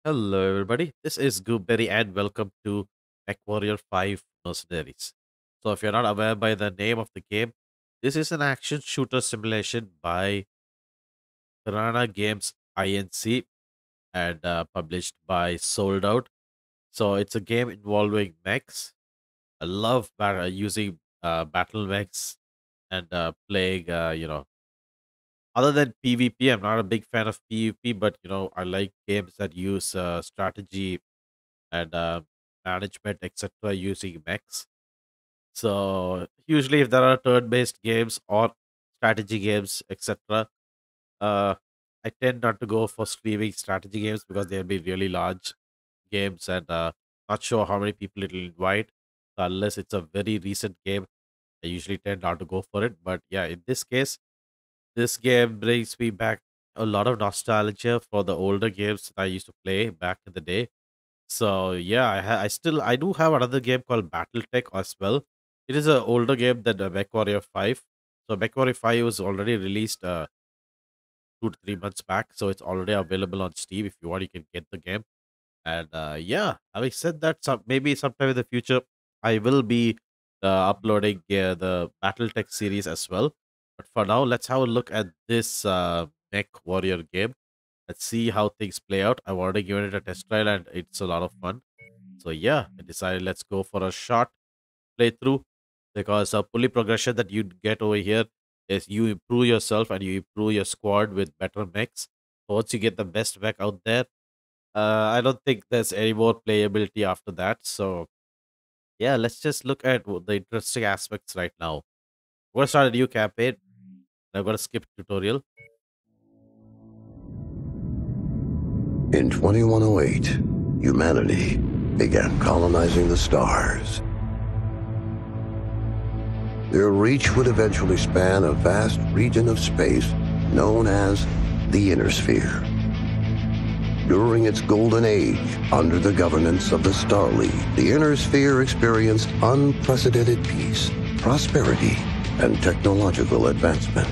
Hello, everybody. This is Gooberry, and welcome to MechWarrior 5 Mercenaries. So, if you're not aware by the name of the game, this is an action shooter simulation by Piranha Games Inc. and published by Sold Out. So, it's a game involving mechs. I love using battle mechs and playing, other than PvP. I'm not a big fan of PvP, but I like games that use strategy and management, etc., using mechs. So usually, if there are turn-based games or strategy games, etc., uh, I tend not to go for streaming strategy games because they'll be really large games and not sure how many people it'll invite. So unless it's a very recent game, I usually tend not to go for it. But yeah, in this case, this game brings me back a lot of nostalgia for the older games that I used to play back in the day. So yeah, I do have another game called BattleTech as well. It is an older game than MechWarrior 5. So MechWarrior 5 was already released 2 to 3 months back, so it's already available on Steam. If you want, you can get the game. And yeah, having said that, maybe sometime in the future I will be uploading the BattleTech series as well. But for now, let's have a look at this MechWarrior game. Let's see how things play out. I've already given it a test trial and it's a lot of fun. So yeah, I decided let's go for a short playthrough because a pulley progression that you get over here is you improve yourself and you improve your squad with better mechs. So once you get the best mech out there, I don't think there's any more playability after that. So yeah, let's just look at the interesting aspects right now. We're gonna start a new campaign. I'm gonna skip tutorial. In 2108, humanity began colonizing the stars. Their reach would eventually span a vast region of space known as the Inner Sphere. During its golden age, under the governance of the Star League, the Inner Sphere experienced unprecedented peace, prosperity, and technological advancement.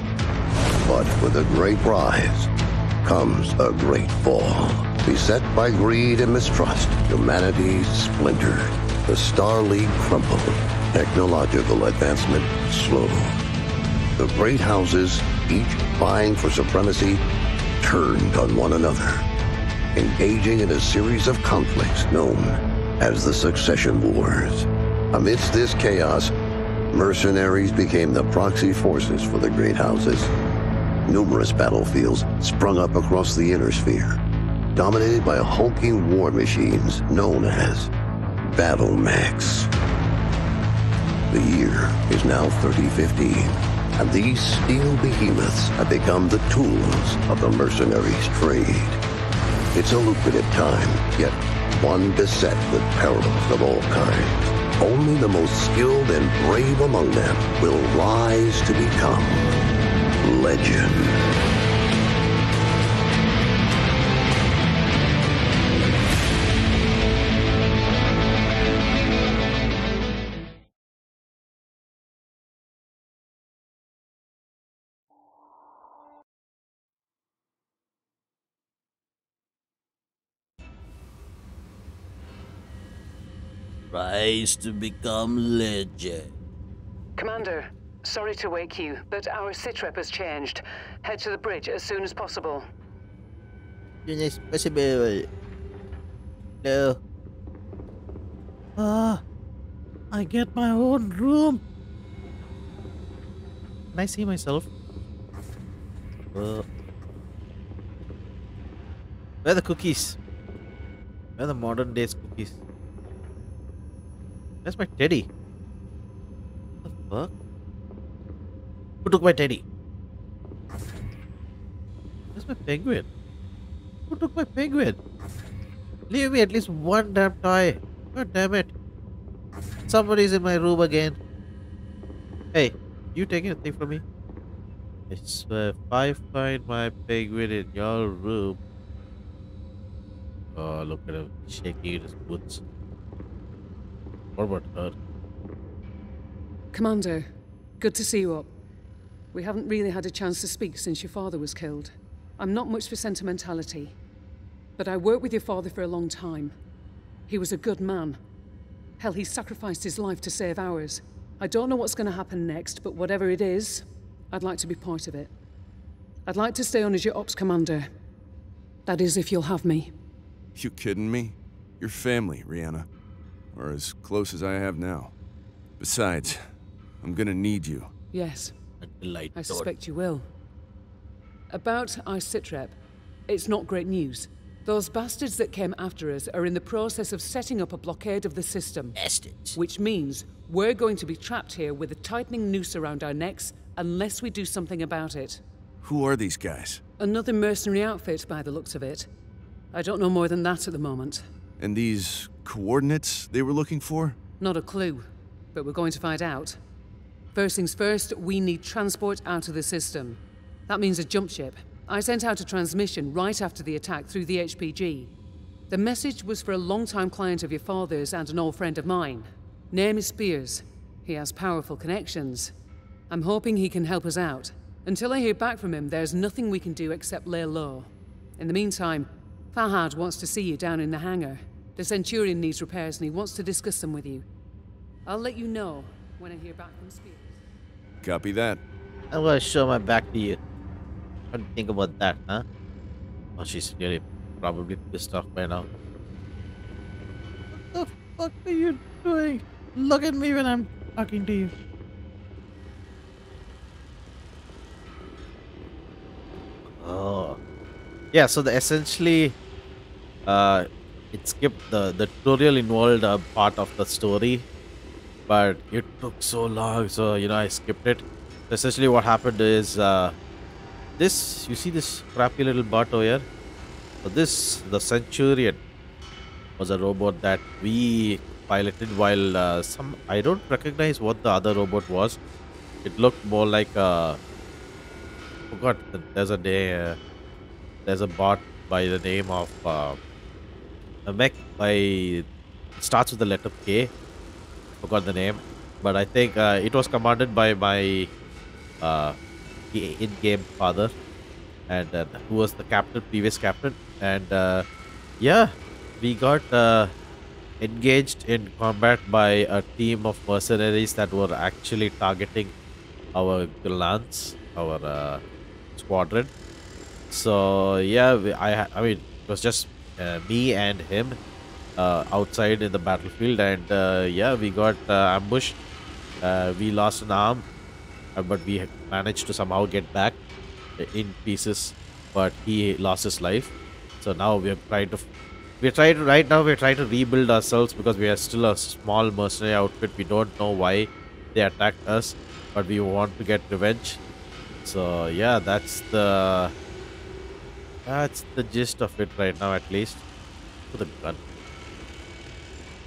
But with a great rise comes a great fall. Beset by greed and mistrust, humanity splintered. The Star League crumbled. Technological advancement slowed. The great houses, each vying for supremacy, turned on one another, engaging in a series of conflicts known as the Succession Wars. Amidst this chaos, mercenaries became the proxy forces for the great houses. Numerous battlefields sprung up across the Inner Sphere, dominated by hulking war machines known as battle mechs. The year is now 3015, and these steel behemoths have become the tools of the mercenaries' trade. It's a lucrative time, yet one beset with perils of all kinds. Only the most skilled and brave among them will rise to become legend. Rise to become legend. Commander, sorry to wake you, but our sitrep has changed. Head to the bridge as soon as possible. Soon as possible. No. I get my own room. Can I see myself? Where are the cookies? Where are the modern days cookies? Where's my teddy? What the fuck? Who took my teddy? Where's my penguin? Who took my penguin? Leave me at least one damn toy. God damn it. Somebody's in my room again. Hey, you taking a thing from me? I swear, if I find my penguin in your room. Oh, look at him shaking in his boots. What about her? Commander, good to see you up. We haven't really had a chance to speak since your father was killed. I'm not much for sentimentality. But I worked with your father for a long time. He was a good man. Hell, he sacrificed his life to save ours. I don't know what's going to happen next, but whatever it is, I'd like to be part of it. I'd like to stay on as your ops commander. That is, if you'll have me. You kidding me? You're family, Rihanna. Or as close as I have now. Besides, I'm gonna need you. Yes, A delight. I suspect you will. About our sitrep, it's not great news. Those bastards that came after us are in the process of setting up a blockade of the system. Bastards. Which means we're going to be trapped here with a tightening noose around our necks unless we do something about it. Who are these guys? Another mercenary outfit by the looks of it. I don't know more than that at the moment. And these coordinates they were looking for? Not a clue, but we're going to find out. First things first, we need transport out of the system. That means a jump ship. I sent out a transmission right after the attack through the HPG. The message was for a long-time client of your father's and an old friend of mine. Name is Spears. He has powerful connections. I'm hoping he can help us out. Until I hear back from him, there's nothing we can do except lay low. In the meantime, Fahad wants to see you down in the hangar. The Centurion needs repairs and he wants to discuss them with you. I'll let you know when I hear back from Spears. Copy that. I'm gonna show my back to you. What do you think about that, huh? Oh, she's really probably pissed off by now. What the fuck are you doing? Look at me when I'm talking to you. Oh. Yeah, so essentially, it skipped the tutorial involved a part of the story, but it took so long, so I skipped it. Essentially, what happened is this. You see this crappy little bot over here? So the Centurion was a robot that we piloted while I don't recognize what the other robot was. It looked more like forgot. There's a bot by the name of a mech it starts with the letter K. Forgot the name, but I think it was commanded by my in-game father, and who was the previous captain, and yeah, we got engaged in combat by a team of mercenaries that were actually targeting our lance, our squadron. So yeah, I mean, it was just me and him outside in the battlefield, and yeah, we got ambushed. We lost an arm, but we managed to somehow get back in pieces. But he lost his life. So now right now we're trying to rebuild ourselves because we are still a small mercenary outfit. We don't know why they attacked us, but we want to get revenge. So yeah, that's the gist of it right now, at least. With a gun.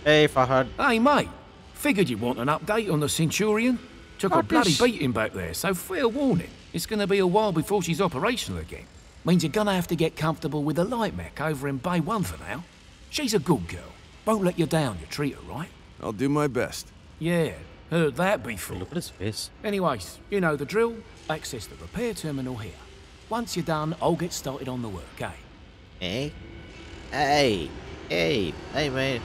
Hey, Fahad. Hey, mate. Figured you'd want an update on the Centurion. Took a What bloody is- beating back there, so fair warning. It's going to be a while before she's operational again. Means you're going to have to get comfortable with the light mech over in Bay 1 for now. She's a good girl. Won't let you down, you treat her right. I'll do my best. Yeah, heard that before. Look at his face. Anyways, you know the drill. Access the repair terminal here. Once you're done, I'll get started on the work, eh? Hey? Hey, man.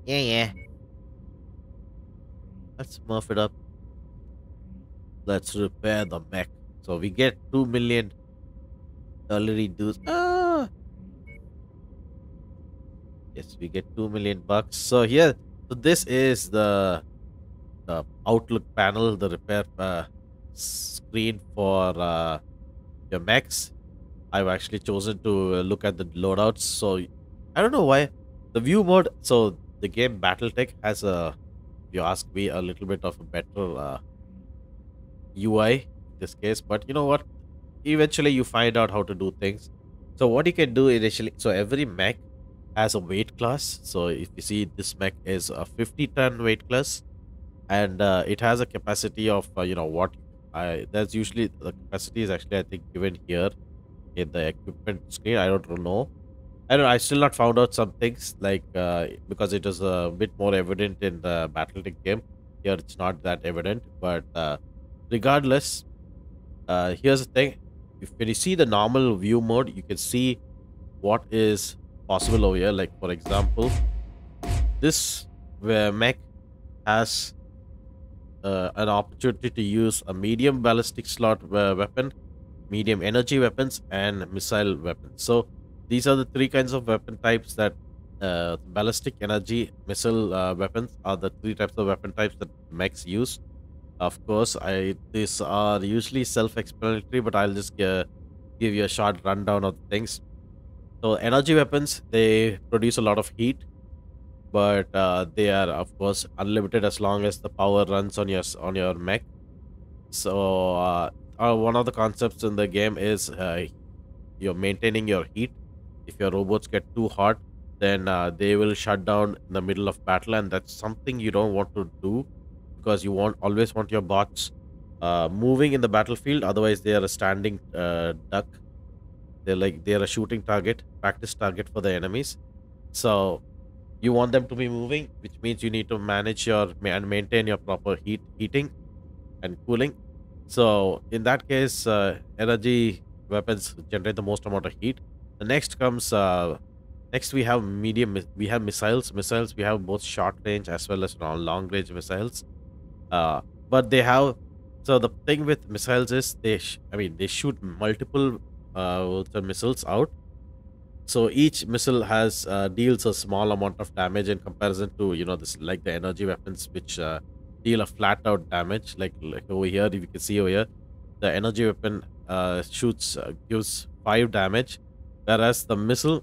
Yeah. Let's muff it up. Let's repair the mech. So we get 2 million salary dues. Yes, we get 2 million bucks. So here, so this is the outlook panel, the repair screen for your mechs. I've actually chosen to look at the loadouts. So I don't know why the view mode. So the game BattleTech has if you ask me, a little bit of a better UI in this case. But you know what? Eventually, you find out how to do things. So what you can do initially. So every mech has a weight class. So if you see, this mech is a 50-ton weight class, and it has a capacity of that's usually the capacity is actually, I think, given here in the equipment screen. I don't know. I still not found out some things, like because it is a bit more evident in the BattleTech game. Here it's not that evident, but regardless, here's the thing. if when you see the normal view mode, you can see what is possible over here. Like for example, this where mech has an opportunity to use a medium ballistic slot weapon, medium energy weapons, and missile weapons. So these are the three kinds of weapon types that ballistic energy missile weapons are the three types of weapon types that mechs use. Of course, I these are usually self-explanatory, but I'll just give you a short rundown of things. So energy weapons, they produce a lot of heat, but they are of course unlimited as long as the power runs on your mech. So one of the concepts in the game is you're maintaining your heat. If your robots get too hot, then they will shut down in the middle of battle, and that's something you don't want to do because you always want your bots moving in the battlefield. Otherwise, they are a standing duck. They're a shooting target, practice target for the enemies. So you want them to be moving, which means you need to manage and maintain your proper heating and cooling. So in that case, energy weapons generate the most amount of heat. The next comes next we have we have missiles. Missiles, we have both short range as well as long range missiles. But they have, so the thing with missiles is they shoot multiple missiles out. So each missile has deals a small amount of damage in comparison to this, like the energy weapons, which deal a flat out damage. Like over here, if you can see over here, the energy weapon shoots gives 5 damage, whereas the missile,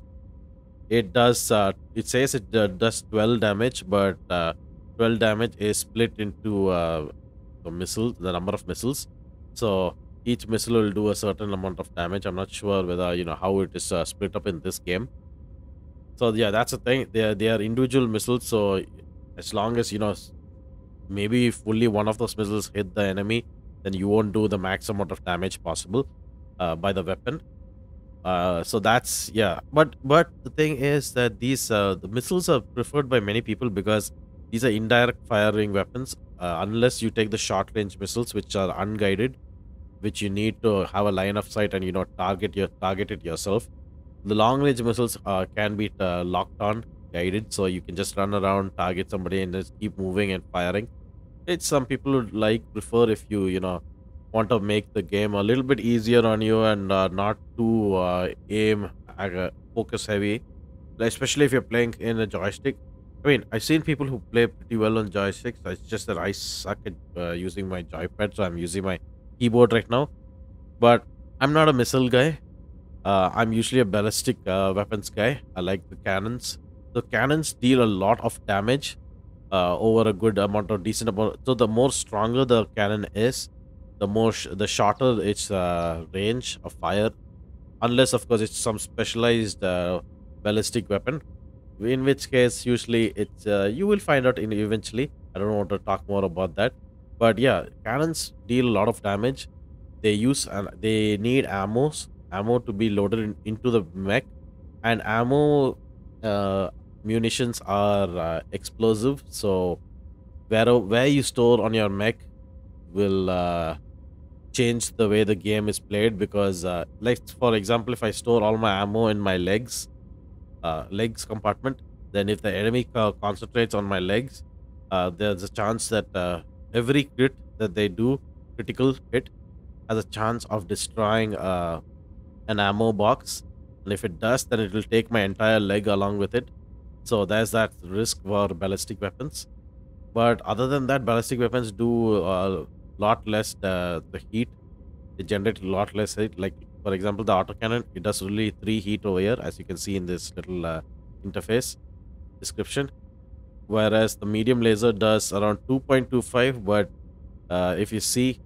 it says it does 12 damage, but 12 damage is split into the number of missiles. So each missile will do a certain amount of damage. I'm not sure whether how it is split up in this game. So yeah, that's the thing. They are individual missiles. So as long as maybe if only one of those missiles hit the enemy, then you won't do the max amount of damage possible by the weapon. So that's, yeah. But the thing is that these the missiles are preferred by many people because these are indirect firing weapons. Unless you take the short range missiles, which are unguided, which you need to have a line of sight and target it yourself. The long range missiles can be locked on, guided, so you can just run around, target somebody, and just keep moving and firing. It's some people would prefer if you want to make the game a little bit easier on you and not too aim focus heavy, especially if you're playing in a joystick. I mean, I've seen people who play pretty well on joysticks. It's just that I suck at using my joypad, so I'm using my keyboard right now. But I'm not a missile guy. I'm usually a ballistic weapons guy. I like the cannons. The cannons deal a lot of damage over a good amount of decent amount. So the more stronger the cannon is, the shorter its range of fire. Unless of course it's some specialized ballistic weapon, in which case usually it's you will find out in eventually. I don't want to talk more about that, but yeah, cannons deal a lot of damage. They use and they need ammo to be loaded into the mech, and ammo munitions are explosive. So where you store on your mech will change the way the game is played, because like for example, if I store all my ammo in my legs compartment, then if the enemy concentrates on my legs, there's a chance that every crit that they do, critical hit, has a chance of destroying an ammo box, and if it does, then it will take my entire leg along with it. So there's that risk for ballistic weapons. But other than that, ballistic weapons do a lot less the heat. They generate a lot less heat. Like for example, the autocannon, it does only 3 heat over here, as you can see in this little interface description, whereas the medium laser does around 2.25. But if you see,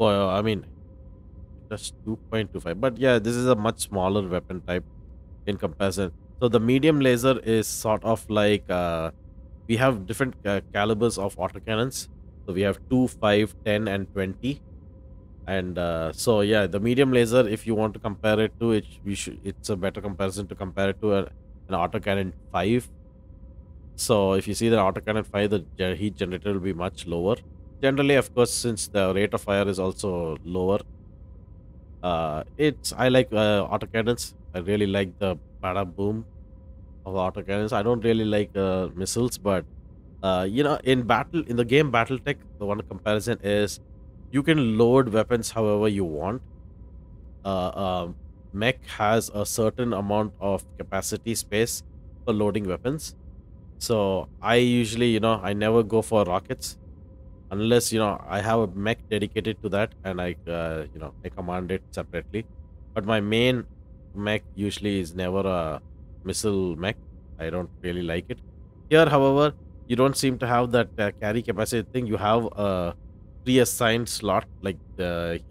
I mean, just 2.25. But yeah, this is a much smaller weapon type in comparison. So the medium laser is sort of like we have different calibers of autocannons. So we have 2, 5, 10, and 20. And so yeah, the medium laser, if you want to compare it to it, it's a better comparison to compare it to an autocannon 5. So if you see the autocannon 5, the heat generator will be much lower. Generally, of course, since the rate of fire is also lower, It's I like autocannons. I really like the bada boom of autocannons. I don't really like missiles, but in battle in the game BattleTech, the one comparison is you can load weapons however you want. uh, um, Mech has a certain amount of capacity space for loading weapons. So I usually, I never go for rockets unless I have a mech dedicated to that, and I command it separately. But my main mech usually is never a missile mech. I don't really like it. Here, however, you don't seem to have that carry capacity thing. You have a pre-assigned slot like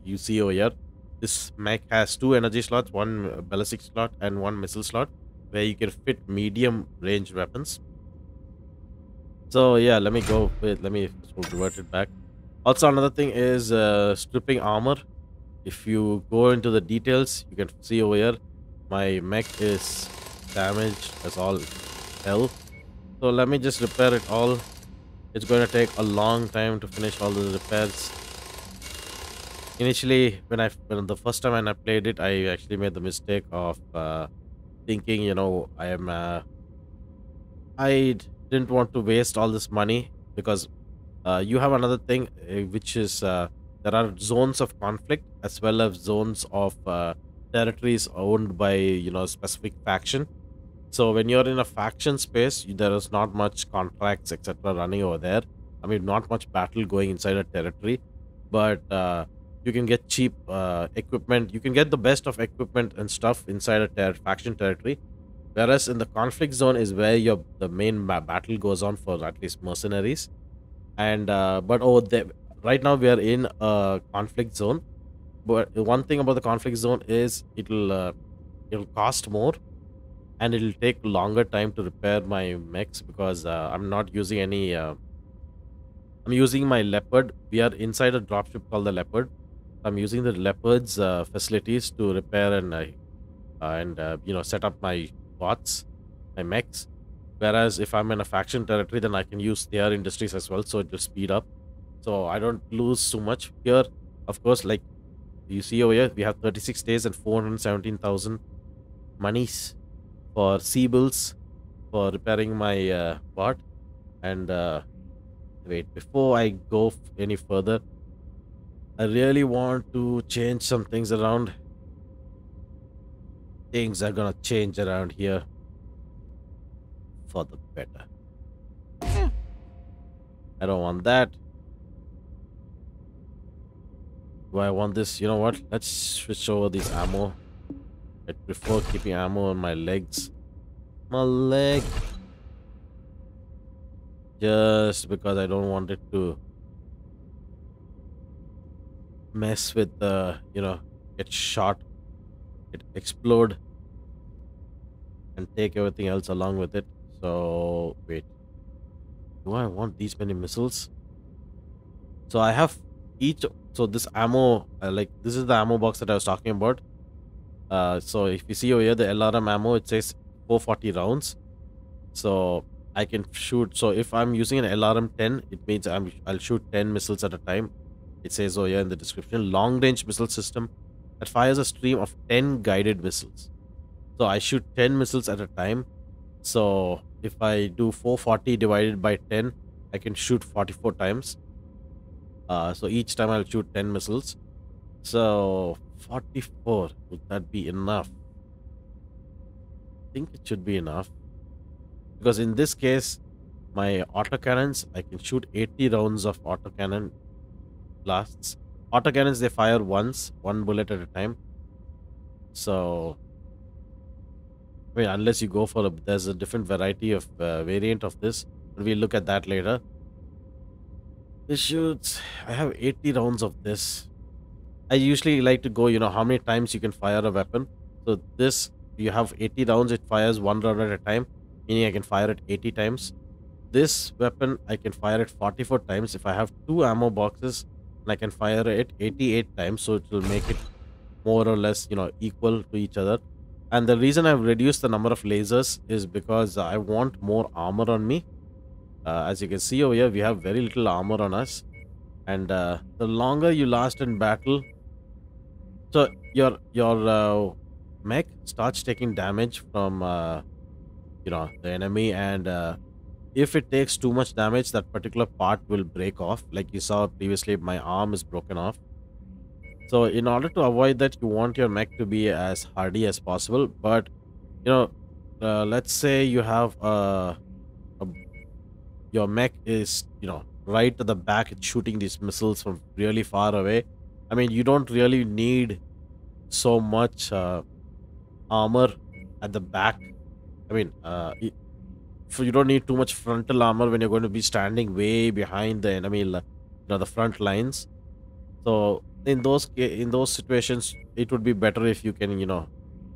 you see over here. This mech has two energy slots, one ballistic slot and one missile slot, where you can fit medium range weapons. So yeah, let me revert it back. Also, another thing is stripping armor. If you go into the details, you can see over here, my mech is damaged as all hell. So let me just repair it all. It's going to take a long time to finish all the repairs. Initially, when the first time when I played it, I actually made the mistake of thinking, I didn't want to waste all this money because you have another thing, which is there are zones of conflict as well as zones of territories owned by specific faction. So when you're in a faction space, there is not much contracts etc. running over there. I mean, not much battle going inside a territory, but you can get cheap equipment. You can get the best of equipment and stuff inside a faction territory. Whereas in the conflict zone is where the main battle goes on for at least mercenaries. And but right now we are in a conflict zone. But one thing about the conflict zone is it'll cost more, and it'll take longer time to repair my mechs because I'm not using any. I'm using my leopard. We are inside a dropship called the leopard. I'm using the leopard's facilities to repair and set up my bots, my mechs. Whereas if I'm in a faction territory, then I can use their industries as well, so it will speed up. So I don't lose too much here. Of course, like you see over here, we have 36 days and 417,000 monies for sea bills for repairing my bot. And wait, before I go any further, I really want to change some things around. Things are gonna change around here for the better. I don't want that. Do I want this? You know what? Let's switch over this ammo. I prefer keeping ammo on my legs. My leg. Just because I don't want it to mess with get shot, it explode, and take everything else along with it. So wait, do I want these many missiles? So I have each. So this ammo, this is the ammo box that I was talking about. So if you see over here, the LRM ammo, it says 440 rounds. So I can shoot. So if I'm using an LRM 10, it means I'll shoot 10 missiles at a time. It says over here in the description, long range missile system that fires a stream of 10 guided missiles. So I shoot 10 missiles at a time. So if I do 440 divided by 10, I can shoot 44 times. So each time I'll shoot 10 missiles. So 44, would that be enough? I think it should be enough. Because in this case, my autocannons, I can shoot 80 rounds of autocannon blasts. Autocannons, they fire once, one bullet at a time. So, I mean, unless you go for there's a different variety of variant of this. But we'll look at that later. This shoots, I have 80 rounds of this. I usually like to go, how many times you can fire a weapon. So this, you have 80 rounds, it fires one round at a time, meaning I can fire it 80 times. This weapon, I can fire it 44 times. If I have two ammo boxes, and I can fire it 88 times, so it will make it more or less, equal to each other. And the reason I've reduced the number of lasers is because I want more armor on me. As you can see over here, we have very little armor on us. And the longer you last in battle, So your mech starts taking damage from the enemy, and if it takes too much damage, that particular part will break off. Like you saw previously, my arm is broken off. So in order to avoid that, you want your mech to be as hardy as possible. But you know, let's say you have a your mech is right at the back, it's shooting these missiles from really far away. I mean, you don't really need so much armor at the back. I mean, so you don't need too much frontal armor when you're going to be standing way behind the enemy, the front lines. So in those situations, it would be better if you can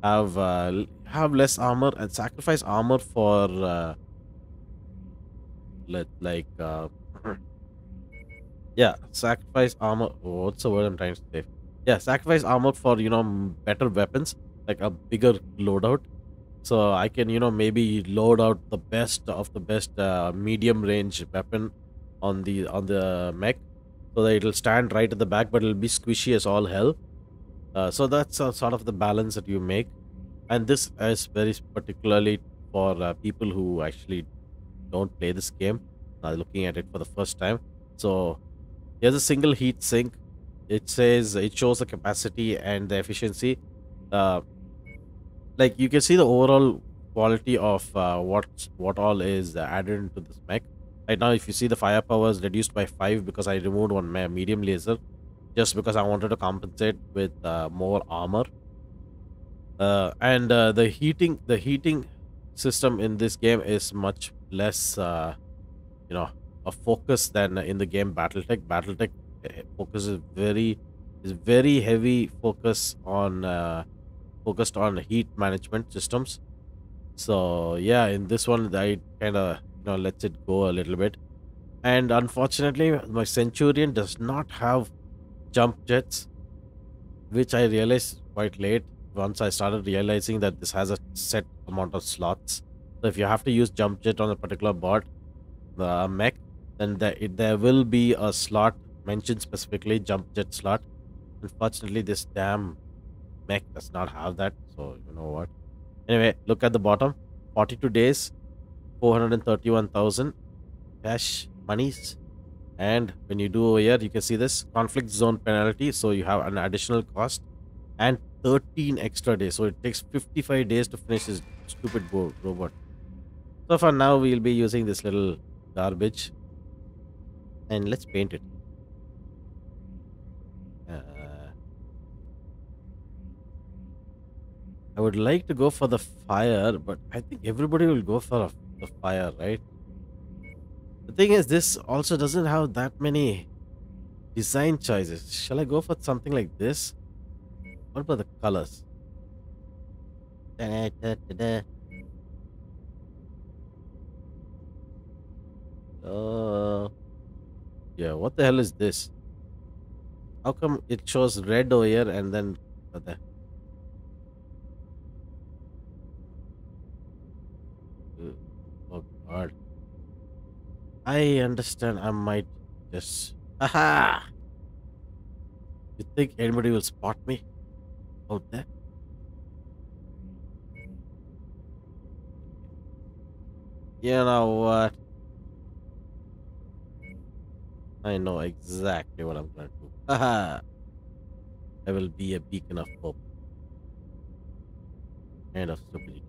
have less armor and sacrifice armor for let like yeah, sacrifice armor. What's the word I'm trying to say? Yeah, sacrifice armor for better weapons, like a bigger loadout. So I can maybe load out the best of the best medium range weapon on the mech, so that it'll stand right at the back, but it'll be squishy as all hell. So that's sort of the balance that you make, and this is very particularly for people who actually don't play this game, looking at it for the first time. So here's a single heat sink. It shows the capacity and the efficiency. Uh, like you can see the overall quality of what all is added into this mech. Right now, if you see, the firepower is reduced by 5 because I removed one medium laser, just because I wanted to compensate with more armor. And the heating system in this game is much less you know a focus than in the game Battletech. Focus is very heavy focus on focused on heat management systems. So yeah, in this one I kind of lets it go a little bit. And unfortunately, my Centurion does not have jump jets, which I realized quite late. Once I started realizing that this has a set amount of slots. So if you have to use jump jet on a particular bot, the mech, then there will be a slot mentioned specifically, jump jet slot. Unfortunately, this damn mech does not have that. So you know what? Anyway, look at the bottom. 42 days, 431,000 cash monies. And when you do over here, you can see this conflict zone penalty. So you have an additional cost and 13 extra days. So it takes 55 days to finish this stupid robot. So for now, we'll be using this little garbage, and let's paint it. Uh, I would like to go for the fire, but I think everybody will go for the fire, right? The thing is, this also doesn't have that many design choices. Shall I go for something like this? What about the colors? Da-da-da-da-da. Uh, yeah, what the hell is this? How come it shows red over here and then the oh god. I understand. I might just aha. You think anybody will spot me out there? You know what? I know exactly what I'm going to do. Aha! I will be a beacon of hope and of stupidity.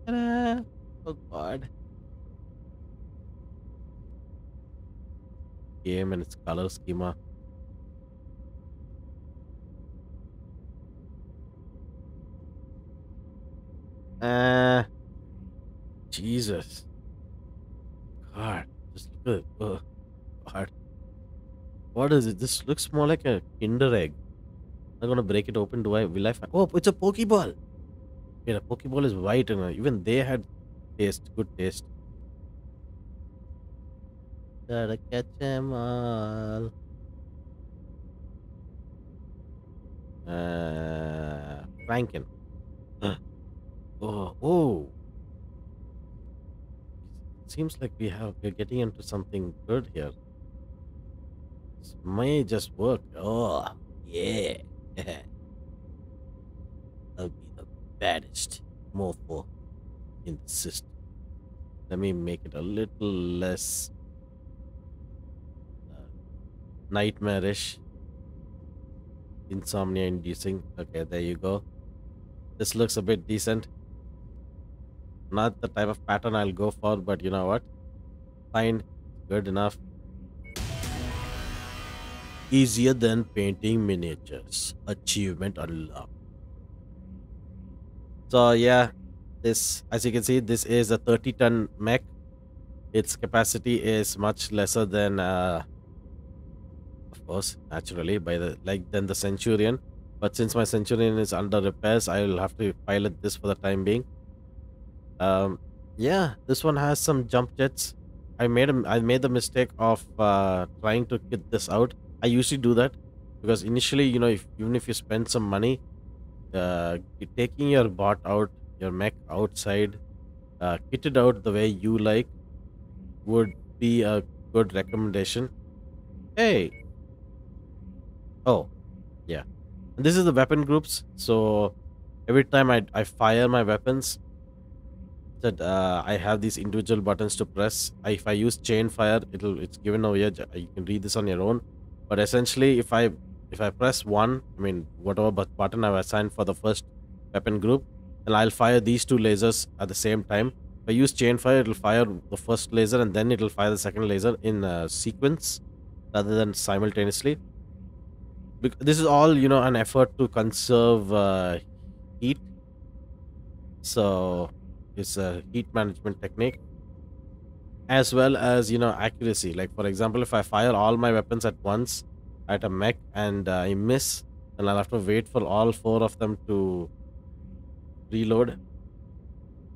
Ta-da! Oh god. Game and its color schema. Uh, Jesus. God. Just look at it. God. What is it? This looks more like a Kinder egg. I'm gonna break it open. Will I find? Oh, it's a Pokeball. Yeah, a Pokeball is white, and even they had good taste. Gotta catch 'em all. Franken. Oh. Seems like we're getting into something good here. This may just work. Oh. Yeah. I'll be the baddest mofo in the system. Let me make it a little less uh, nightmarish, insomnia inducing. Okay, there you go. This looks a bit decent. Not the type of pattern I'll go for, but you know what? Fine, good enough. Easier than painting miniatures. Achievement unlocked. So yeah, this, as you can see, this is a 30-ton mech. Its capacity is much lesser than, of course, naturally, by the than the Centurion. But since my Centurion is under repairs, I will have to pilot this for the time being. Yeah, this one has some jump jets. I made the mistake of trying to kit this out. I usually do that because initially, even if you spend some money, taking your bot out, your mech outside, kitted out the way you like, would be a good recommendation. Hey, oh, yeah. And this is the weapon groups. So every time I fire my weapons, that I have these individual buttons to press. If I use chain fire, it's given over here. You can read this on your own. But essentially, if I press one, I mean whatever button I've assigned for the first weapon group, and I'll fire these two lasers at the same time. If I use chain fire, it'll fire the first laser and then it'll fire the second laser in sequence rather than simultaneously. This is all an effort to conserve heat. So it's a heat management technique, as well as accuracy. Like for example, if I fire all my weapons at once at a mech and I miss, then I'll have to wait for all four of them to reload,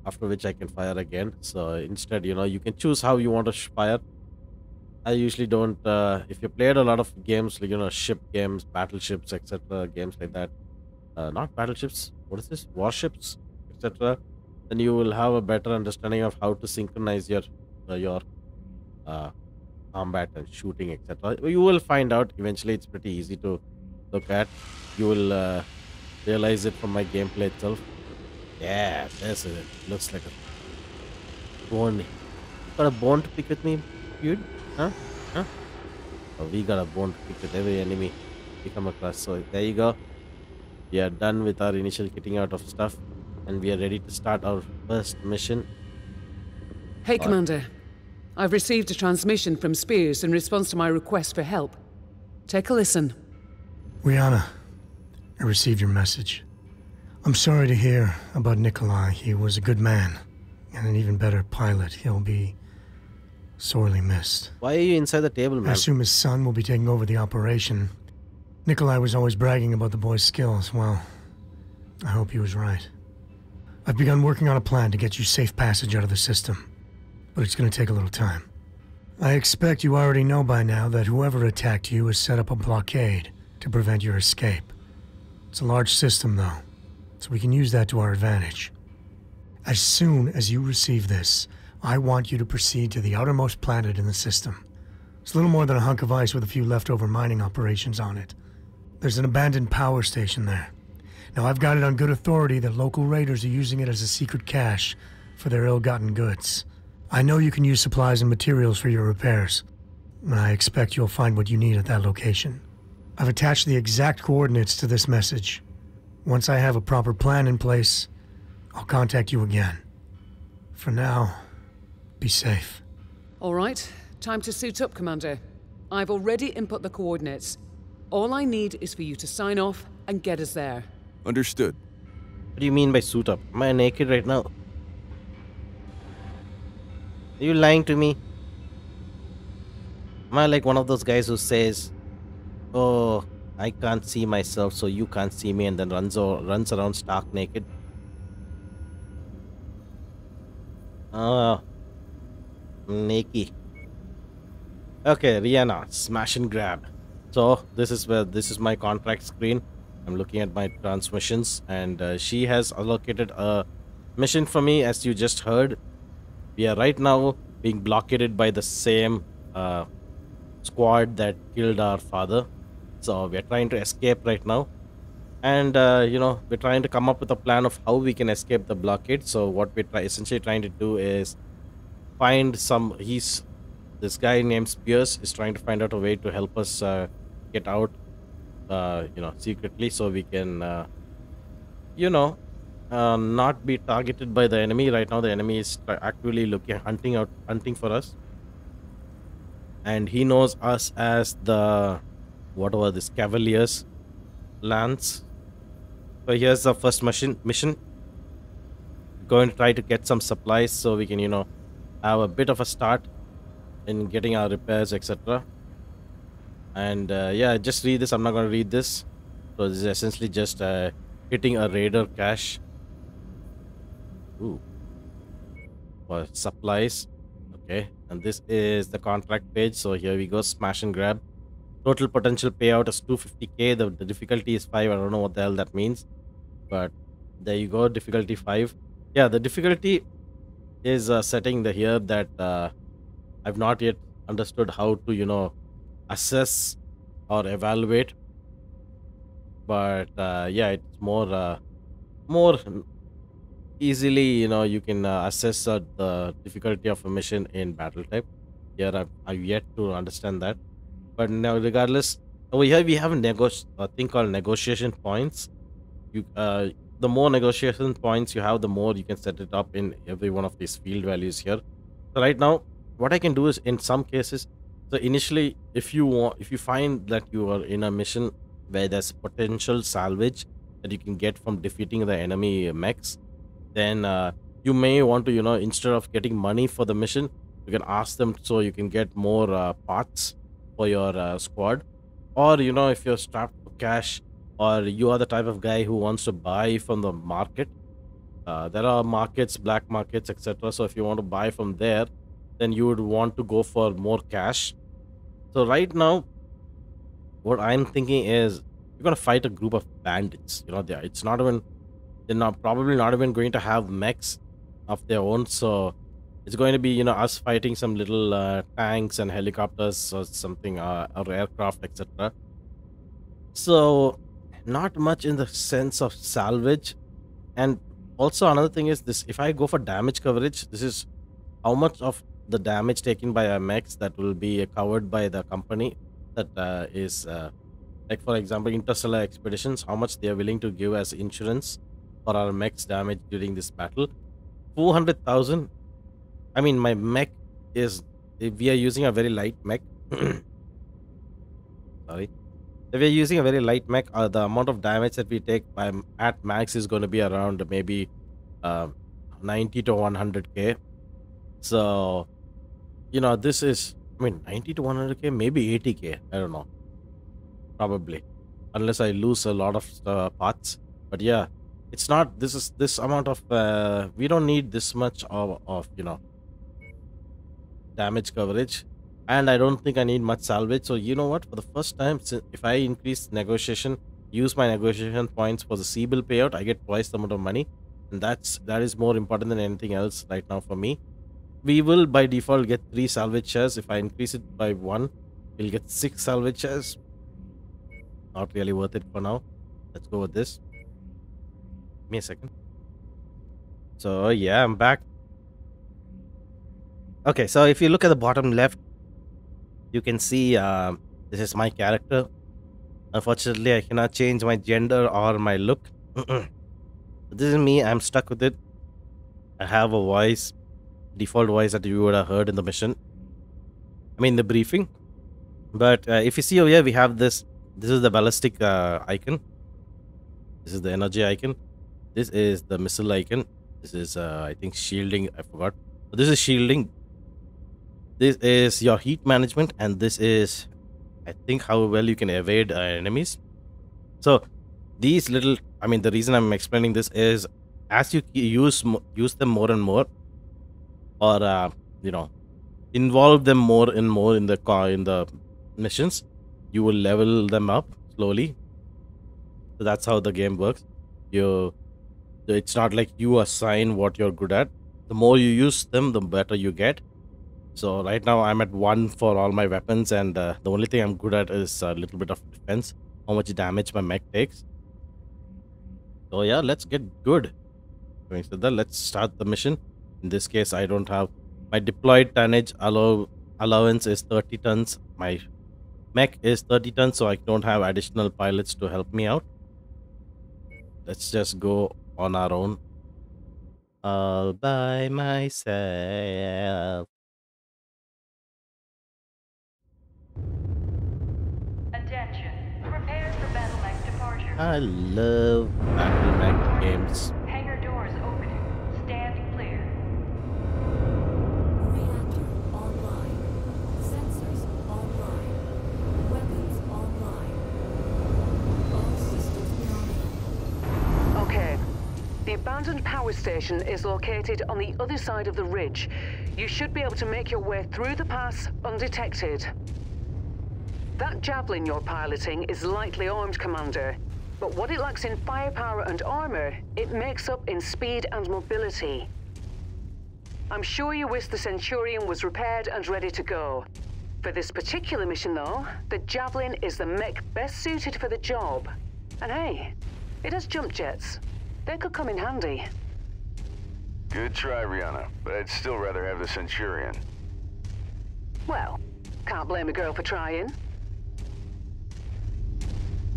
after which I can fire again. So instead, you can choose how you want to fire. I usually don't. If you played a lot of games, like ship games, battleships, etc., games like that, not battleships. What is this? Warships, etc. Then you will have a better understanding of how to synchronize your combat and shooting, etc. You will find out eventually. It's pretty easy to look at. You will realize it from my gameplay itself. Yeah, there's it. Looks like a bone. Got a bone to pick with me, dude? Huh? Huh? Oh, we got a bone to pick with every enemy we come across. So there you go. We are done with our initial kitting out of stuff, and we are ready to start our first mission. Hey, Commander. I've received a transmission from Spears in response to my request for help. Take a listen. Rihanna, I received your message. I'm sorry to hear about Nikolai. He was a good man, and an even better pilot. He'll be sorely missed. Why are you inside the table, man? I assume his son will be taking over the operation. Nikolai was always bragging about the boy's skills. Well, I hope he was right. I've begun working on a plan to get you safe passage out of the system, but it's going to take a little time. I expect you already know by now that whoever attacked you has set up a blockade to prevent your escape. It's a large system, though, so we can use that to our advantage. As soon as you receive this, I want you to proceed to the outermost planet in the system. It's little more than a hunk of ice with a few leftover mining operations on it. There's an abandoned power station there. Now, I've got it on good authority that local raiders are using it as a secret cache for their ill-gotten goods. I know you can use supplies and materials for your repairs, and I expect you'll find what you need at that location. I've attached the exact coordinates to this message. Once I have a proper plan in place, I'll contact you again. For now, be safe. All right, time to suit up, Commander. I've already input the coordinates. All I need is for you to sign off and get us there. Understood. What do you mean by suit up? Am I naked right now? Are you lying to me? Am I like one of those guys who says, "Oh, I can't see myself, so you can't see me," and then runs around stark naked? Oh, naked. Okay, Rihanna, smash and grab. So this is my contract screen. I'm looking at my transmissions, and she has allocated a mission for me, as you just heard. We are right now being blockaded by the same squad that killed our father. So we're trying to escape right now, and we're trying to come up with a plan of how we can escape the blockade. So what we're essentially trying to do is find some. He's this guy named Spears is trying to find out a way to help us get out, secretly, so we can, you know, not be targeted by the enemy. Right now, the enemy is actively hunting for us, and he knows us as the whatever this Cavaliers Lance. So here's the first mission. Going to try to get some supplies so we can, have a bit of a start in getting our repairs, etc. And yeah, just read this. I'm not going to read this. So this is essentially just hitting a raider cache. Ooh. For supplies. Okay. And this is the contract page. So here we go. Smash and grab. Total potential payout is 250k. The difficulty is 5. I don't know what the hell that means. But there you go. Difficulty 5. Yeah, the difficulty is setting here that I've not yet understood how to, assess or evaluate. But yeah, it's more easily, you can assess the difficulty of a mission in battle type. Here, I've yet to understand that. But now, regardless, over here we have a thing called negotiation points. The more negotiation points you have, the more you can set it up in every one of these field values here. So right now, what I can do is, in some cases, so initially, if you find that you are in a mission where there's potential salvage that you can get from defeating the enemy mechs, then you may want to, instead of getting money for the mission, you can ask them so you can get more parts for your squad. Or, if you're strapped for cash, or you are the type of guy who wants to buy from the market, there are markets, black markets, etc. So if you want to buy from there, then you would want to go for more cash. So right now, what I'm thinking is you're gonna fight a group of bandits. They're not probably not even going to have mechs of their own. So it's going to be, us fighting some little tanks and helicopters or something, or aircraft, etc. So not much in the sense of salvage. And also another thing is this: if I go for damage coverage, this is how much of the damage taken by our mechs that will be covered by the company that is like, for example, interstellar expeditions, how much they are willing to give as insurance for our mechs damage during this battle. 400,000. I mean, my mech is, we are using a very light mech. Sorry, if we're using a very light mech, the amount of damage that we take at max is going to be around maybe 90 to 100k. So, this is, 90 to 100k, maybe 80k. I don't know. Probably. Unless I lose a lot of parts. But yeah, it's not, this amount of, we don't need this much of damage coverage. And I don't think I need much salvage. So, you know what? For the first time, if I increase negotiation, use my negotiation points for the C-bill payout, I get twice the amount of money. And that is more important than anything else right now for me. We will by default get 3 salvage shares. If I increase it by 1, we'll get 6 salvage shares. Not really worth it for now. Let's go with this. Give me a second. So yeah, I'm back. Okay, so if you look at the bottom left, you can see this is my character. Unfortunately, I cannot change my gender or my look. This is me. I'm stuck with it. I have a voice, default voice that you would have heard in the mission. The briefing. But if you see over here, we have this. This is the ballistic icon. This is the energy icon. This is the missile icon. This is, I think, shielding. I forgot. But this is shielding. This is your heat management. And this is, I think, how well you can evade enemies. So these little, the reason I'm explaining this is, as you use them more and more, or involve them more and more in the missions, you will level them up slowly. So that's how the game works. It's not like you assign what you're good at. The more you use them, the better you get. So right now I'm at 1 for all my weapons, and the only thing I'm good at is a little bit of defense. How much damage my mech takes. So yeah, let's get good. Having said that, let's start the mission. In this case, I don't have my deployed tonnage allowance is 30 tons. My mech is 30 tons, so I don't have additional pilots to help me out. Let's just go on our own. All by myself. Attention. Prepare for battle mech departure. I love battle mech games. Hangar doors opening. Stand clear. Reactor online. Sensors online. Weapons online. All systems nominal. Okay. The abandoned power station is located on the other side of the ridge. You should be able to make your way through the pass undetected. That javelin you're piloting is lightly armed, Commander. But what it lacks in firepower and armor, it makes up in speed and mobility. I'm sure you wish the Centurion was repaired and ready to go. For this particular mission, though, the javelin is the mech best suited for the job. And hey, it has jump jets. They could come in handy. Good try, Rihanna, but I'd still rather have the Centurion. Well, can't blame a girl for trying.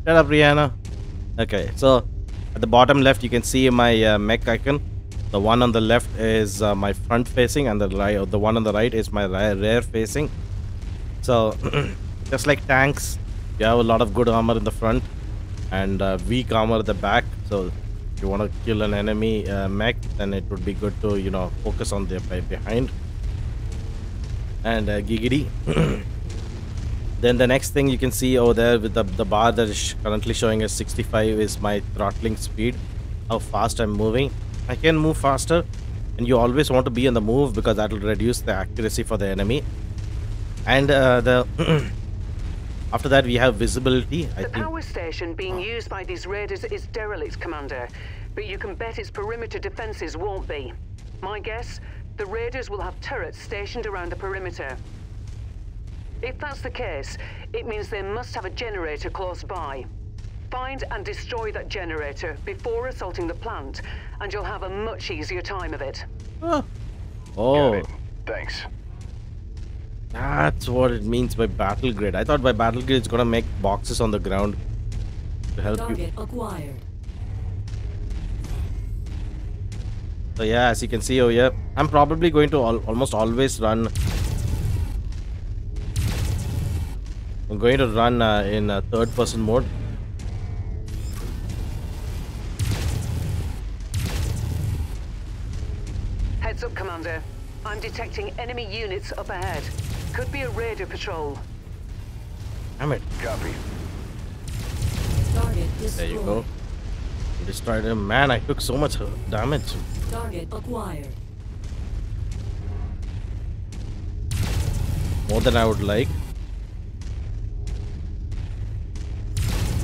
Shut up, Rihanna. Okay, so at the bottom left, you can see my mech icon. The one on the left is my front facing, and the one on the right is my rear facing. So, just like tanks, you have a lot of good armor in the front and weak armor at the back. So, if you want to kill an enemy mech, then it would be good to, you know, focus on the behind. And giggity. Then the next thing you can see over there with the bar that is currently showing as 65 is my throttling speed, how fast I'm moving. I can move faster, and you always want to be on the move because that will reduce the accuracy for the enemy. And after that we have visibility. The power station being used by these raiders is derelict, Commander, but you can bet its perimeter defenses won't be. My guess, the raiders will have turrets stationed around the perimeter. If that's the case, it means they must have a generator close by. Find and destroy that generator before assaulting the plant, and you'll have a much easier time of it. Oh, Got it. Thanks. that's what it means by battle grid. I thought by battle grid it's gonna make boxes on the ground to help you. Target acquired. So yeah, as you can see over here, I'm probably going to almost always run. I'm going to run in third-person mode. Heads up, Commander. I'm detecting enemy units up ahead. Could be a raider patrol. Damn it. Copy. Target destroyed. There you go. You destroyed him. Man, I took so much damage. Target acquired. More than I would like.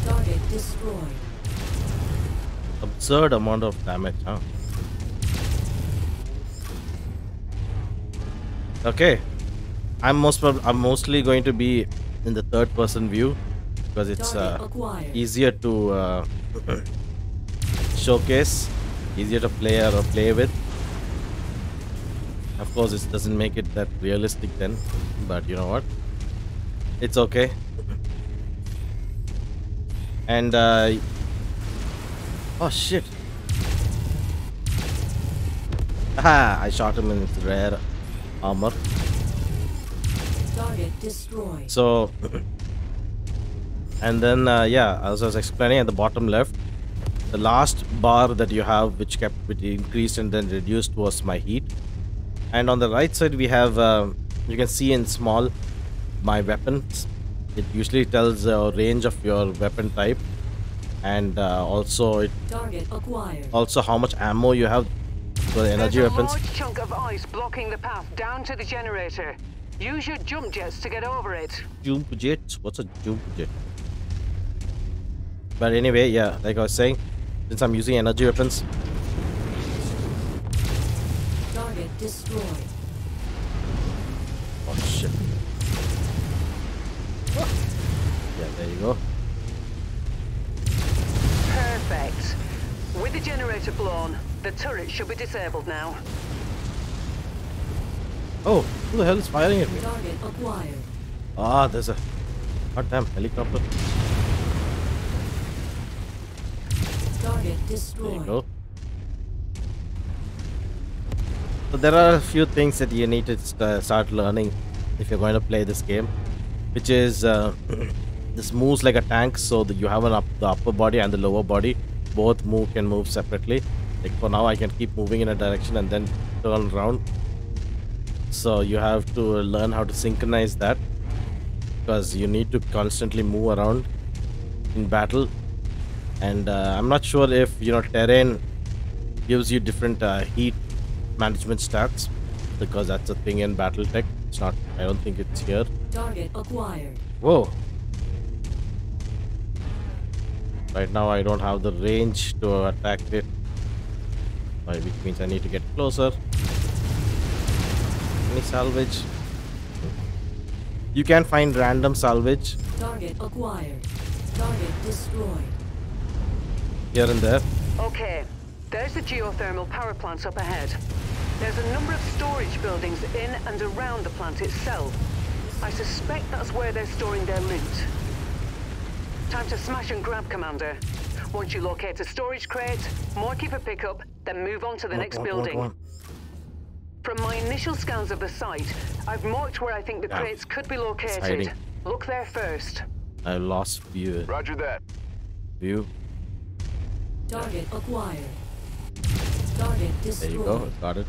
Target destroyed. Absurd amount of damage, huh? Okay. I'm mostly going to be in the third person view because it's easier to showcase, easier to play with. Of course, it doesn't make it that realistic then, but you know what? It's okay. And oh shit! Ah, I shot him in his rare armor. Target destroyed. So, and then yeah, as I was explaining at the bottom left, the last bar that you have, which increased and then reduced, was my heat. And on the right side we have, you can see in small, my weapons. It usually tells the range of your weapon type, and also it also how much ammo you have for the energy weapons. There's a large chunk of ice blocking the path down to the generator. Use your jump jets to get over it. Jump jets? What's a jump jet? But anyway, yeah, like I was saying, since I'm using energy weapons. Target destroyed. shit. Yeah, there you go. Perfect. With the generator blown, the turret should be disabled now. Oh, who the hell is firing at me? Target acquired. Ah, there's a goddamn helicopter. Target There you destroyed. go. So there are a few things that you need to start learning if you're going to play this game, which is this moves like a tank, so that you have the upper body and the lower body both can move separately. Like for now, I can keep moving in a direction and then turn around. So you have to learn how to synchronize that, because you need to constantly move around in battle. And I'm not sure if terrain gives you different heat management stats, because that's a thing in BattleTech. It's not. I don't think it's here. Target acquired. Whoa. Right now I don't have the range to attack it, which means I need to get closer. Any salvage? You can find random salvage Target acquired. Target destroyed. here and there. Okay, there's the geothermal power plant up ahead. There's a number of storage buildings in and around the plant itself. I suspect that's where they're storing their loot. Time to smash and grab, Commander. Once you locate a storage crate, mark it for pickup, then move on to the next building. From my initial scans of the site, I've marked where I think the crates could be located. hiding. Look there first. I lost view. Roger that. View. Target acquired. Target There destroyed. you go. Got it.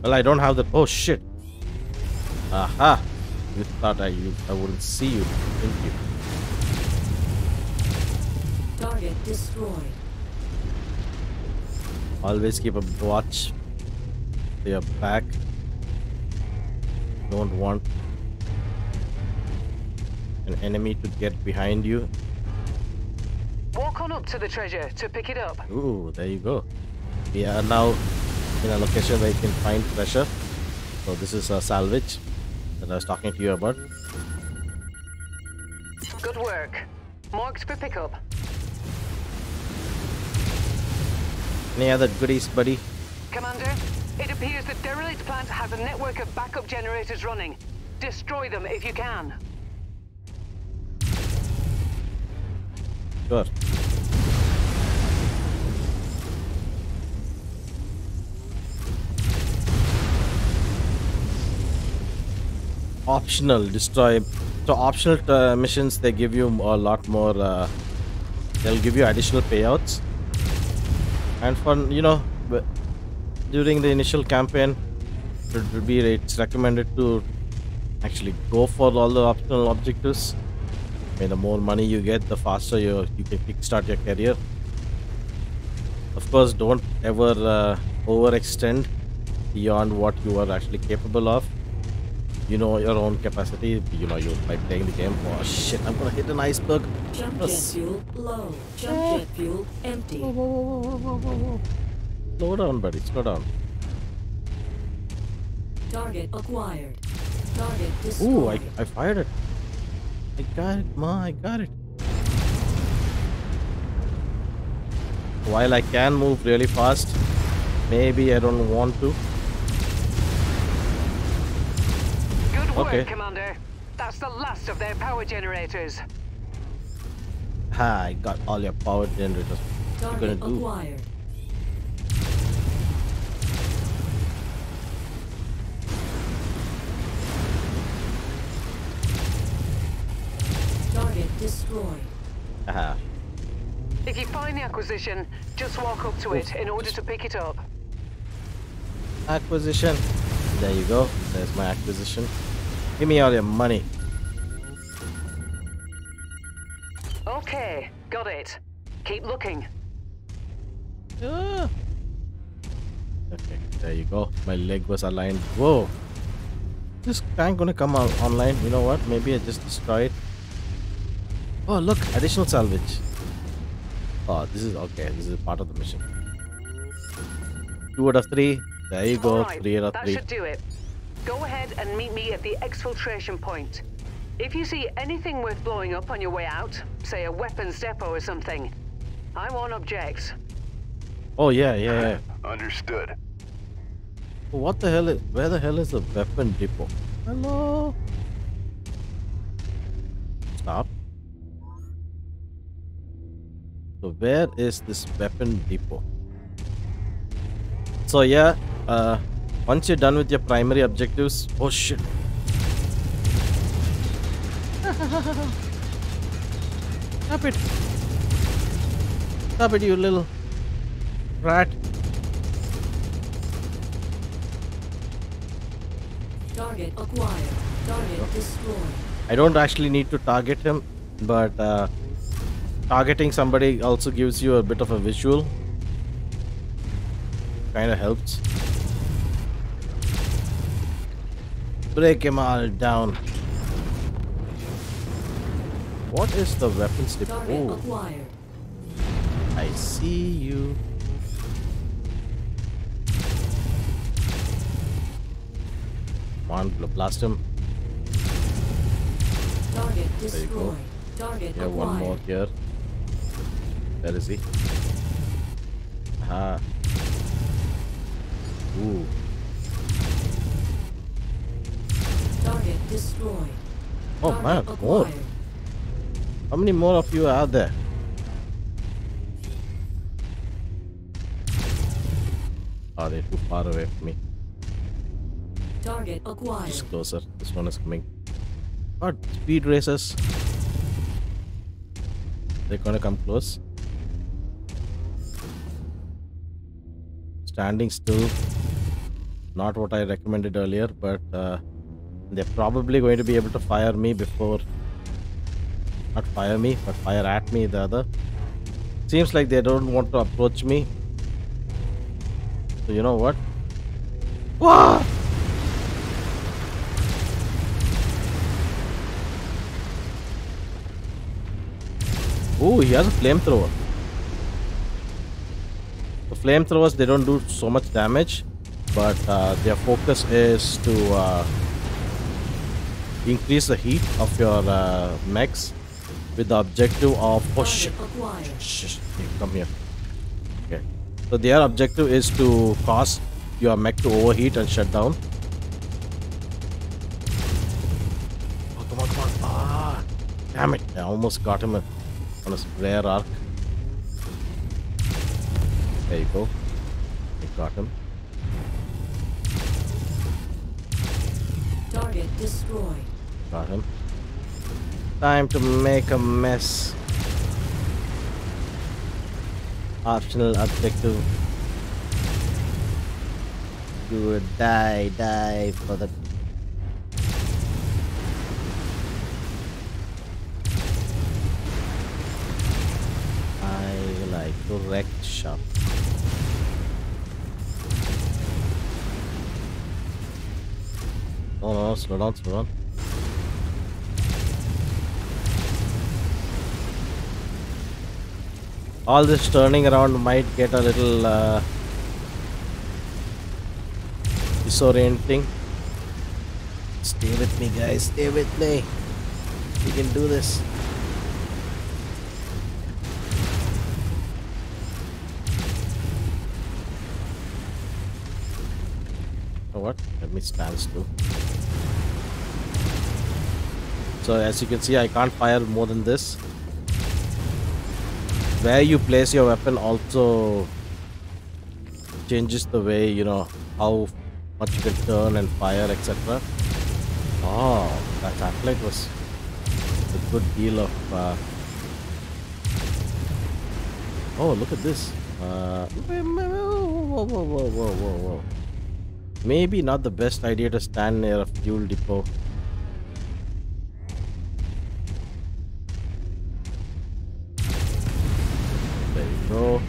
Well, I don't have the. Oh shit! Aha! You thought I wouldn't see you, didn't you? Target destroyed. Always keep a watch to your back. Don't want an enemy to get behind you. Walk on up to the treasure to pick it up. Ooh, there you go. We are now in a location where you can find treasure. So this is a salvage that I was talking to you about. Good work. Marked for pickup. Any other goodies, buddy? Commander, it appears the derelict plant has a network of backup generators running. Destroy them if you can. Sure. Optional destroy. So optional missions, they give you a lot more. They'll give you additional payouts. And for during the initial campaign, it's recommended to actually go for all the optional objectives. I mean, the more money you get, the faster you can kickstart your career. Of course, don't ever overextend beyond what you are actually capable of. You know your own capacity. You by playing the game. Oh shit! I'm gonna hit an iceberg. Jump jet fuel low. Jump jet fuel empty. Slow down, buddy. Slow down. Target acquired. Target destroyed. Ooh, I fired it. I got it, Ma. I got it. While I can move really fast, maybe I don't want to. Good work, Okay. Commander. That's the last of their power generators. Ha! I got all your power generators. What you Target gonna do? acquired. Target destroyed. Haha. If you find the acquisition, just walk up to it in order to pick it up. Acquisition. There you go. There's my acquisition. Give me all your money. Okay, got it. Keep looking. Ah. Okay, there you go. My leg was aligned. Whoa. This tank gonna come out online. You know what? Maybe I just destroy it. Oh, look. Additional salvage. Oh, this is okay. This is part of the mission. 2 out of 3. There you go, Alright, 3 out of that 3. should do it. Go ahead and meet me at the exfiltration point. If you see anything worth blowing up on your way out, say a weapons depot or something, I won't object. Oh yeah. Understood. What the hell is... Where the hell is the weapon depot? Hello? Stop. So where is this weapon depot? So yeah, once you're done with your primary objectives... Oh shit. Stop it. Stop it, you little rat. Target acquired. Target destroyed. I don't actually need to target him, but targeting somebody also gives you a bit of a visual. Kind of helps. Break him all down. What is the weapons depot? Target acquired. I see you. Come on, blast him. Target There you go. destroyed. Target Yeah, one more acquired. here. Where is he? Aha. Ooh. Target destroyed. Oh Target man, more. acquired. How many more of you are there? Are they too far away from me? Target acquired. Just closer. This one is coming. What? Speed races. They're gonna come close. Standing still. Not what I recommended earlier, but they're probably going to be able to fire me before. Not fire me, but fire at me the other. Seems like they don't want to approach me. So you know what? Wah! Oh, he has a flamethrower. The flamethrowers, they don't do so much damage, but their focus is to increase the heat of your mechs with the objective of... Oh shit. Shh, come here. Okay. So their objective is to cause your mech to overheat and shut down. Oh, come on. Ah, damn it. I almost got him on a rare arc. There you go. I got him. Target destroyed. Got him. Time to make a mess. Optional objective. You would die for the... I like to wreck shop. Oh no, slow down. All this turning around might get a little disorienting. Stay with me, guys. Stay with me. We can do this. Oh, what? Let me stand still. So as you can see, I can't fire more than this. Where you place your weapon also changes the way, you know, how much you can turn and fire, etc. Oh, that satellite was a good deal of... Oh, look at this. Whoa. Maybe not the best idea to stand near a fuel depot. There you go.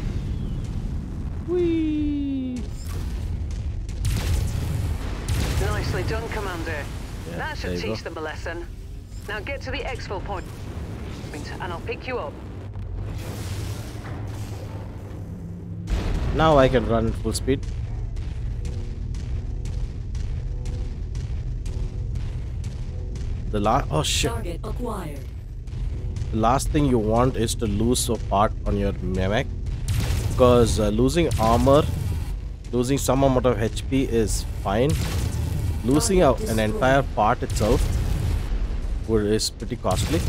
Whee! Nicely done, Commander. Yeah, That there should you teach go. them a lesson. Now get to the exfil point, and I'll pick you up. Now I can run full speed. Oh shit. Target acquired. The last thing you want is to lose a part on your mech, because losing armor, losing some amount of HP is fine. Losing an entire part itself is pretty costly.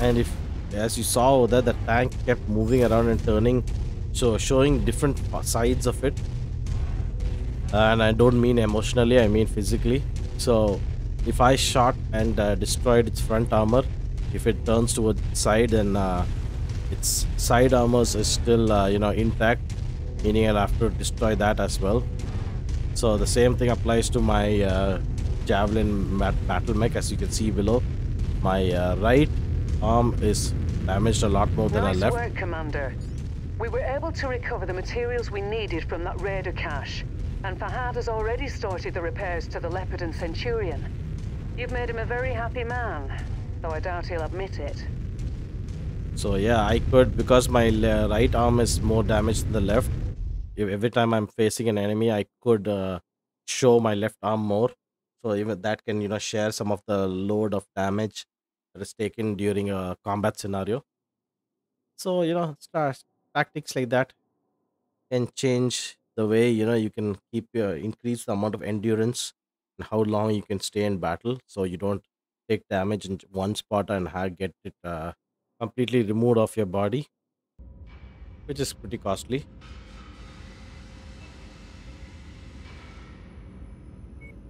And if, as you saw over there, the tank kept moving around and turning, so showing different sides of it. And I don't mean emotionally, I mean physically. So if I shot and destroyed its front armor, if it turns to a side, then its side armors is still intact, meaning I'll have to destroy that as well. So the same thing applies to my javelin battle mech. As you can see below, my right arm is damaged a lot more than Nice I left. work, Commander. We were able to recover the materials we needed from that raider cache, and Fahad has already started the repairs to the Leopard and Centurion. You've made him a very happy man, though I doubt he'll admit it. So yeah, I could, because my right arm is more damaged than the left. Every time I'm facing an enemy, I could show my left arm more. So even that can share some of the load of damage that is taken during a combat scenario. So tactics like that can change the way you can keep increase the amount of endurance and how long you can stay in battle, so you don't take damage in one spot and get it completely removed off your body, which is pretty costly.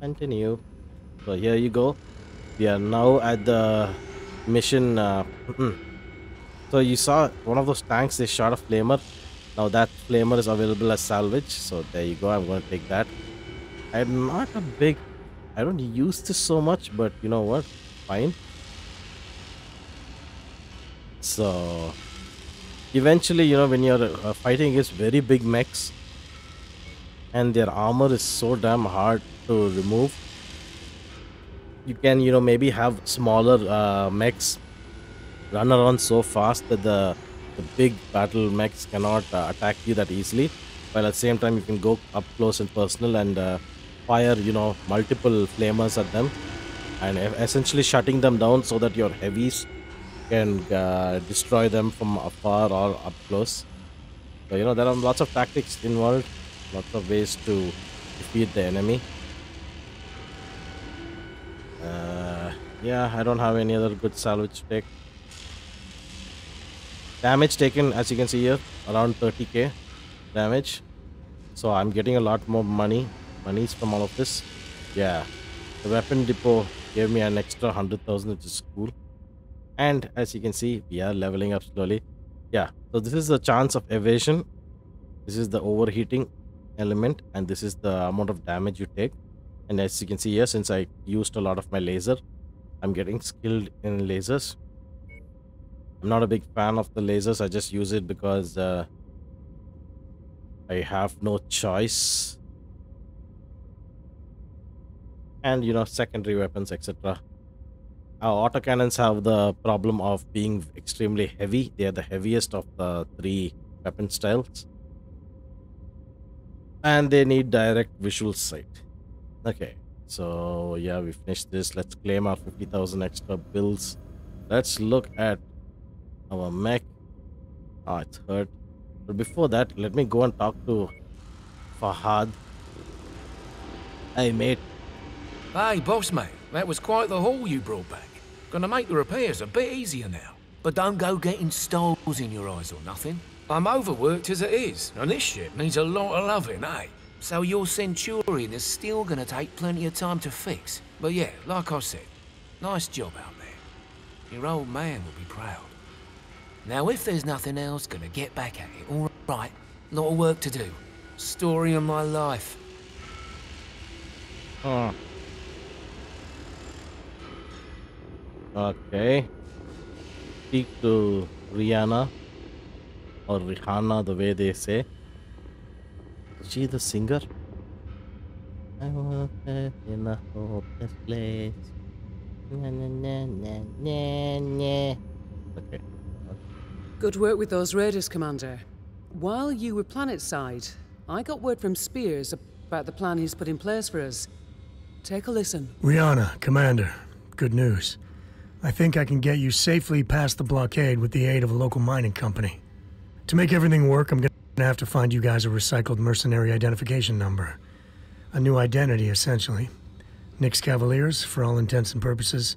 Continue. So here you go. We are now at the mission. So you saw one of those tanks, they shot a flamer. Now that flamer is available as salvage. So there you go. I'm going to take that. I'm not a big... I don't use this so much, but you know what? Fine. So eventually, when you're fighting against very big mechs and their armor is so damn hard to remove, you can maybe have smaller mechs run around so fast that the big battle mechs cannot attack you that easily, while at the same time you can go up close and personal and fire multiple flamers at them and essentially shutting them down so that your heavies can destroy them from afar or up close. So there are lots of tactics involved, lots of ways to defeat the enemy. Yeah, I don't have any other good salvage to take. Damage taken, as you can see here, around 30k damage. So I'm getting a lot more monies from all of this. Yeah, the weapon depot gave me an extra 100,000, which is cool. And as you can see, we are leveling up slowly. Yeah, so this is the chance of evasion. This is the overheating element, and this is the amount of damage you take. And as you can see here, since I used a lot of my laser, I'm getting skilled in lasers. I'm not a big fan of the lasers. I just use it because I have no choice. And secondary weapons, etc. Our autocannons have the problem of being extremely heavy. They are the heaviest of the 3 weapon styles, and they need direct visual sight. Okay, so yeah, we finished this. Let's claim our 50,000 extra bills. Let's look at our mech. It's hurt. But before that, let me go and talk to Fahad. Hey, mate. Hey, boss mate, that was quite the haul you brought back. Gonna make the repairs a bit easier now. But don't go getting stars in your eyes or nothing. I'm overworked as it is, and this ship needs a lot of loving, eh? So your Centurion is still gonna take plenty of time to fix. But yeah, like I said, nice job out there. Your old man will be proud. Now if there's nothing else, gonna get back at it, alright? Lot of work to do. Story of my life. Okay. Speak to Rihanna, or Rihanna, the way they say. Is she the singer? I was in a hopeless place. Na, na, na, na, na, na. Okay. Good work with those raiders, Commander. While you were planetside, I got word from Spears about about the plan he's put in place for us. Take a listen. Rihanna, Commander, good news. I think I can get you safely past the blockade with the aid of a local mining company. To make everything work, I'm gonna have to find you guys a recycled mercenary identification number. A new identity, essentially. Nyx Cavaliers, for all intents and purposes,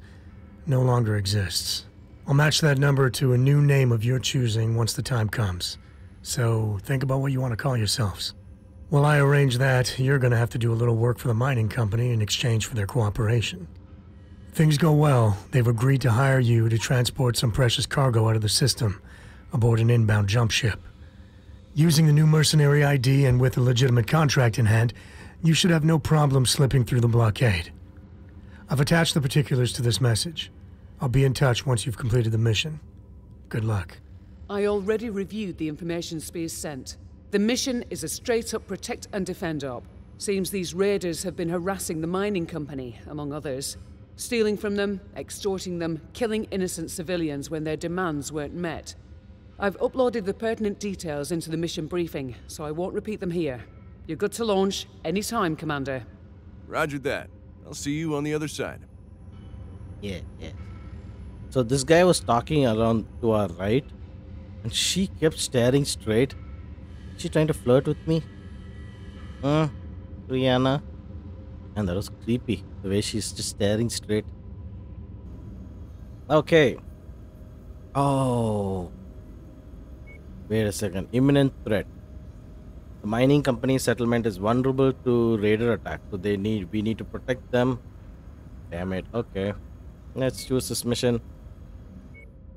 no longer exists. I'll match that number to a new name of your choosing once the time comes. So think about what you want to call yourselves. While I arrange that, you're gonna have to do a little work for the mining company in exchange for their cooperation. If things go well, they've agreed to hire you to transport some precious cargo out of the system aboard an inbound jump ship. Using the new mercenary ID and with a legitimate contract in hand, you should have no problem slipping through the blockade. I've attached the particulars to this message. I'll be in touch once you've completed the mission. Good luck. I already reviewed the information Spears sent. The mission is a straight-up protect and defend op. Seems these raiders have been harassing the mining company, among others. Stealing from them, extorting them, killing innocent civilians when their demands weren't met. I've uploaded the pertinent details into the mission briefing, so I won't repeat them here. You're good to launch anytime, Commander. Roger that. I'll see you on the other side. Yeah. So this guy was talking around to our right, and she kept staring straight. Is she trying to flirt with me? Rihanna. And that was creepy, the way she's just staring straight. Okay. Oh. Wait a second. Imminent threat. The mining company settlement is vulnerable to raider attack, so we need to protect them. Damn it. Okay. Let's choose this mission.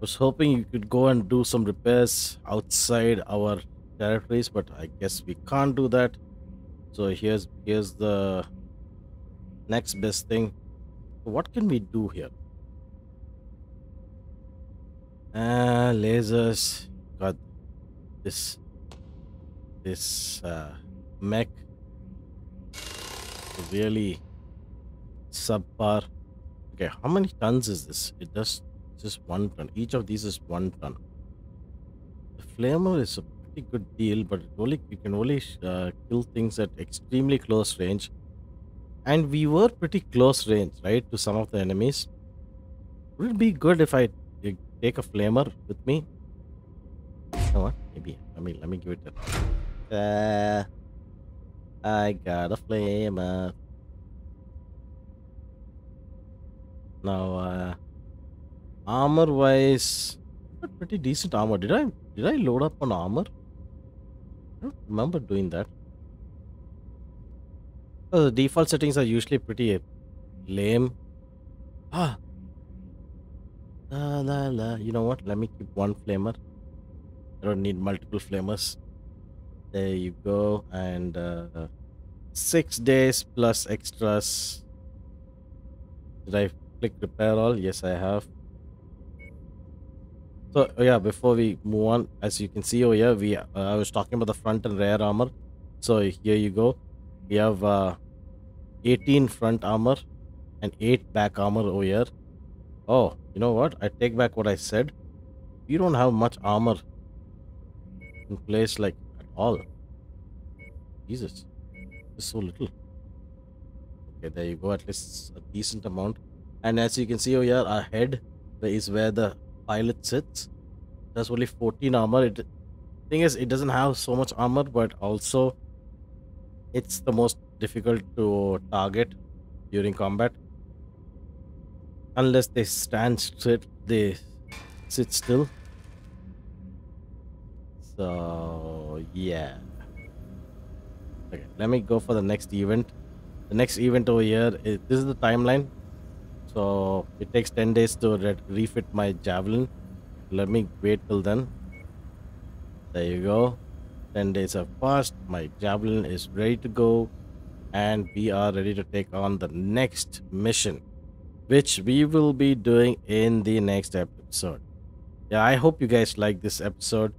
Was hoping you could go and do some repairs outside our territories, but I guess we can't do that. So here's the next best thing. What can we do here? Lasers. Got this mech really subpar. Okay, how many tons is this? It does just 1 ton. Each of these is 1 ton. The flamer is a pretty good deal, but you can only kill things at extremely close range. And we were pretty close range, right, to some of the enemies. Would it be good if I take a flamer with me? You know what? Maybe. Let me give it a... I got a flamer. Now, armor-wise, pretty decent armor. Did I load up on armor? I don't remember doing that. The default settings are usually pretty lame. You know what? Let me keep one flamer. I don't need multiple flamers. There you go. And 6 days plus extras. Did I click repair all? Yes, I have. So yeah, before we move on, as you can see over here, I was talking about the front and rear armor. So here you go. We have 18 front armor and 8 back armor over here. Oh, you know what? I take back what I said. You don't have much armor in place, like, at all. Jesus, it's so little. Okay, there you go. At least a decent amount. And as you can see over here, our head is where the pilot sits. That's only 14 armor. Thing is, it doesn't have so much armor, but also it's the most difficult to target during combat. Unless they stand straight, they sit still. So yeah. Okay, let me go for the next event. The next event over here is, this is the timeline. So it takes 10 days to refit my javelin. Let me wait till then. There you go. 10 days have passed. My javelin is ready to go. And we are ready to take on the next mission, which we will be doing in the next episode. Yeah, I hope you guys like this episode.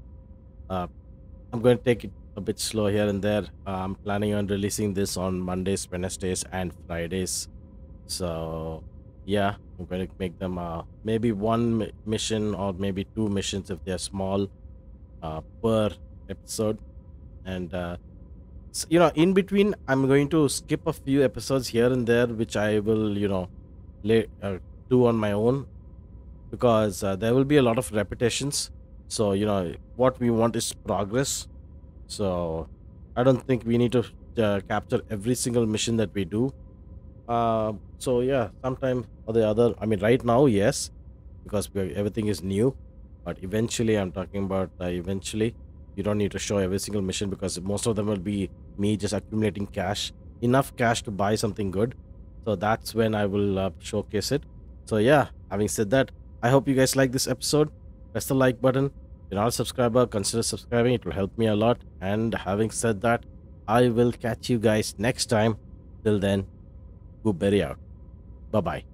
I'm going to take it a bit slow here and there. I'm planning on releasing this on Mondays, Wednesdays, and Fridays. So yeah, I'm going to make them maybe one mission or maybe 2 missions if they're small per episode. And in between, I'm going to skip a few episodes here and there, which I will, do on my own, because there will be a lot of repetitions. So, what we want is progress. So, I don't think we need to capture every single mission that we do. So, yeah, sometime or the other, I mean, right now, yes, because everything is new. But eventually, I'm talking about eventually, you don't need to show every single mission, because most of them will be me just accumulating cash, enough cash to buy something good. So that's when I will showcase it. So yeah, having said that, I hope you guys like this episode. Press the like button. If you're not a subscriber, consider subscribing. It will help me a lot. And having said that, I will catch you guys next time. Till then, Goopberry out. Bye bye.